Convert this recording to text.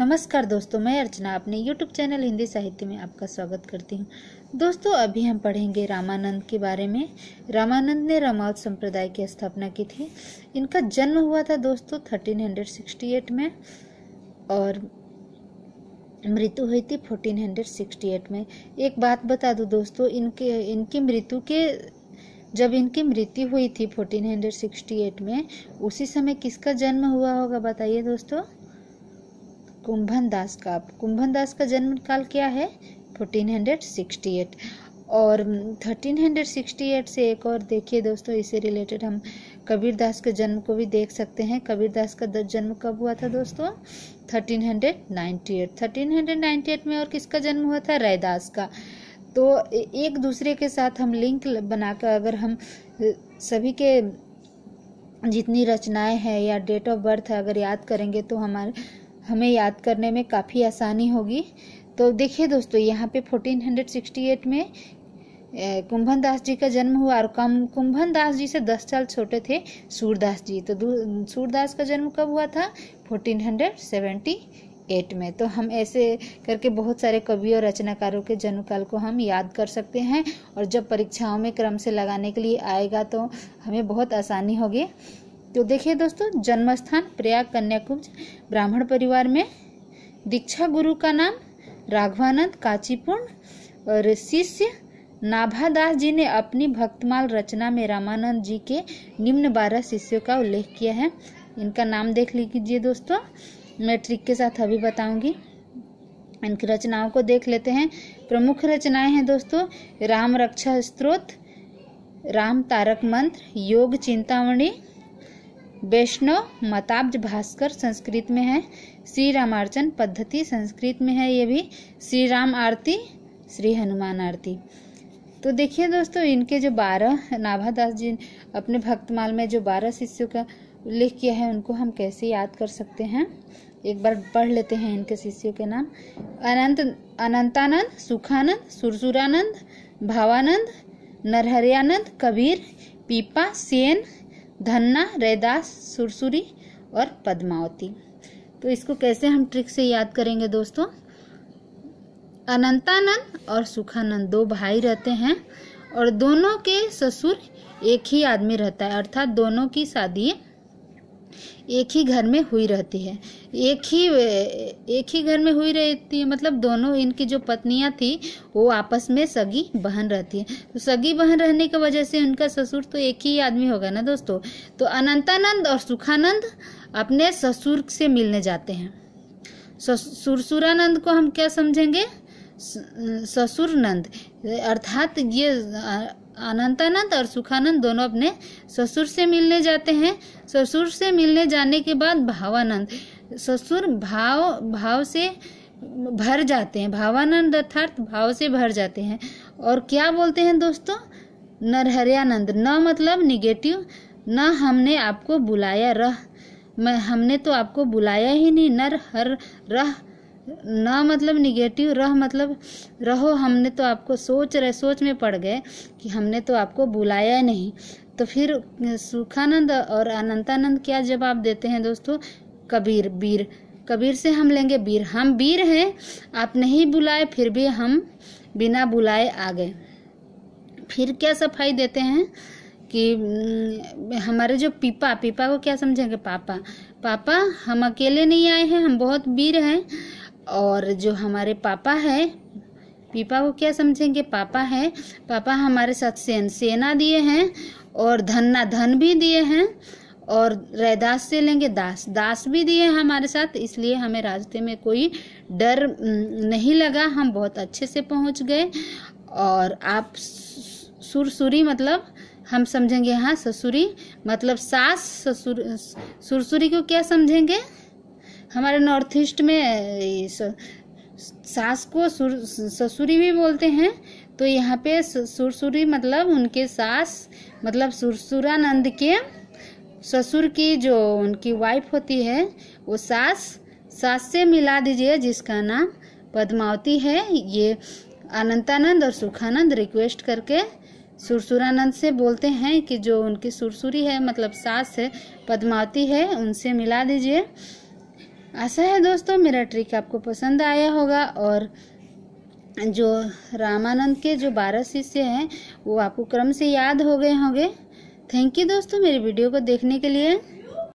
नमस्कार दोस्तों, मैं अर्चना अपने YouTube चैनल हिंदी साहित्य में आपका स्वागत करती हूँ। दोस्तों, अभी हम पढ़ेंगे रामानंद के बारे में। रामानंद ने रामावत संप्रदाय की स्थापना की थी। इनका जन्म हुआ था दोस्तों 1368 में और मृत्यु हुई थी 1468 में। एक बात बता दूं दोस्तों, जब इनकी मृत्यु हुई थी 1468 में, उसी समय किसका जन्म हुआ होगा बताइए दोस्तों? कुंभन दास का। कुंभन दास का जन्म काल क्या है? 1468। और 1368 से एक और देखिए दोस्तों, इससे रिलेटेड हम कबीर दास के जन्म को भी देख सकते हैं। कबीर दास का जन्म कब हुआ था दोस्तों? 1398 में। और किसका जन्म हुआ था? रैदास का। तो एक दूसरे के साथ हम लिंक बनाकर अगर हम सभी के जितनी रचनाएं हैं या डेट ऑफ बर्थ है अगर याद करेंगे तो हमें याद करने में काफ़ी आसानी होगी। तो देखिए दोस्तों, यहाँ पे 1468 में कुंभन दास जी का जन्म हुआ और कुंभन दास जी से 10 साल छोटे थे सूरदास जी। तो सूरदास का जन्म कब हुआ था? 1478 में। तो हम ऐसे करके बहुत सारे कवियों और रचनाकारों के जन्म काल को हम याद कर सकते हैं और जब परीक्षाओं में क्रम से लगाने के लिए आएगा तो हमें बहुत आसानी होगी। तो देखिए दोस्तों, जन्म स्थान प्रयाग कन्याकुब्ज, ब्राह्मण परिवार में। दीक्षा गुरु का नाम राघवानंद कांचीपुरम और शिष्य नाभादास जी ने अपनी भक्तमाल रचना में रामानंद जी के निम्न 12 शिष्यों का उल्लेख किया है। इनका नाम देख लीजिए दोस्तों, मैं ट्रिक के साथ अभी बताऊंगी। इनकी रचनाओं को देख लेते हैं। प्रमुख रचनाएं हैं दोस्तों, राम रक्षा स्तोत्र, राम तारक मंत्र, योग चिंतामणि, वैष्णव मताब्ज भास्कर संस्कृत में है, श्री रामार्चन पद्धति संस्कृत में है, ये भी श्री राम आरती, श्री हनुमान आरती। तो देखिए दोस्तों, इनके जो 12 नाभादास जी अपने भक्तमाल में जो 12 शिष्यों का उल्लेख किया है उनको हम कैसे याद कर सकते हैं, एक बार पढ़ लेते हैं इनके शिष्यों के नाम। अनंतानंद, सुखानंद, सुरसुरानंद, भावानंद, नरहरियानंद, कबीर, पीपा, सेन, धन्ना, रैदास, सुरसुरी और पद्मावती। तो इसको कैसे हम ट्रिक से याद करेंगे दोस्तों? अनंतानंद और सुखानंद 2 भाई रहते हैं और दोनों के ससुर एक ही आदमी रहता है, अर्थात दोनों की शादी एक ही घर में हुई रहती है। एक ही घर में हुई रहती है मतलब दोनों इनकी जो पत्नियां थी वो आपस में सगी बहन रहती है। तो सगी बहन रहने की वजह से उनका ससुर तो एक ही आदमी होगा ना दोस्तों। तो अनंतानंद और सुखानंद अपने ससुर से मिलने जाते हैं। सुरसुरानंद को हम क्या समझेंगे? ससुर नंद, अर्थात ये अनंतानंद और सुखानंद दोनों अपने ससुर से मिलने जाते हैं। ससुर से मिलने जाने के बाद भावानंद, ससुर भाव से भर जाते हैं। भावानंद अर्थात भाव से भर जाते हैं। और क्या बोलते हैं दोस्तों? नरहरियानंद, न मतलब निगेटिव, न हमने आपको बुलाया, हमने तो आपको बुलाया ही नहीं। नर हर रह, न मतलब निगेटिव, रह मतलब रहो, हमने तो आपको सोच में पड़ गए कि हमने तो आपको बुलाया नहीं। तो फिर सुखानंद और अनंतानंद क्या जवाब देते हैं दोस्तों? कबीर, वीर। कबीर से हम लेंगे वीर, हम वीर हैं, आप नहीं बुलाए फिर भी हम बिना बुलाए आ गए। फिर क्या सफाई देते हैं कि हमारे जो पीपा को क्या समझेंगे? पापा हम अकेले नहीं आए हैं, हम बहुत वीर हैं। और जो हमारे पापा है, पीपा को क्या समझेंगे? पापा हमारे साथ सेना दिए हैं और धन भी दिए हैं। और रैदास से लेंगे दास भी दिए हैं हमारे साथ, इसलिए हमें रास्ते में कोई डर नहीं लगा, हम बहुत अच्छे से पहुंच गए। और आप सुरसुरी मतलब हम समझेंगे, हाँ ससुरी मतलब सास। सुरसुरी को क्या समझेंगे? हमारे नॉर्थ ईस्ट में सास को ससुरी भी बोलते हैं। तो यहाँ पे सुरसुरी मतलब उनके सास, मतलब सुरसुरानंद के ससुर की जो उनकी वाइफ होती है वो सास से मिला दीजिए, जिसका नाम पद्मावती है। ये अनंतानंद और सुखानंद रिक्वेस्ट करके सुरसुरानंद से बोलते हैं कि जो उनकी सुरसुरी है मतलब सास है, पद्मावती है, उनसे मिला दीजिए। आशा है दोस्तों मेरा ट्रिक आपको पसंद आया होगा और जो रामानंद के जो 12 शिष्य हैं वो आपको क्रम से याद हो गए होंगे। थैंक यू दोस्तों मेरे वीडियो को देखने के लिए।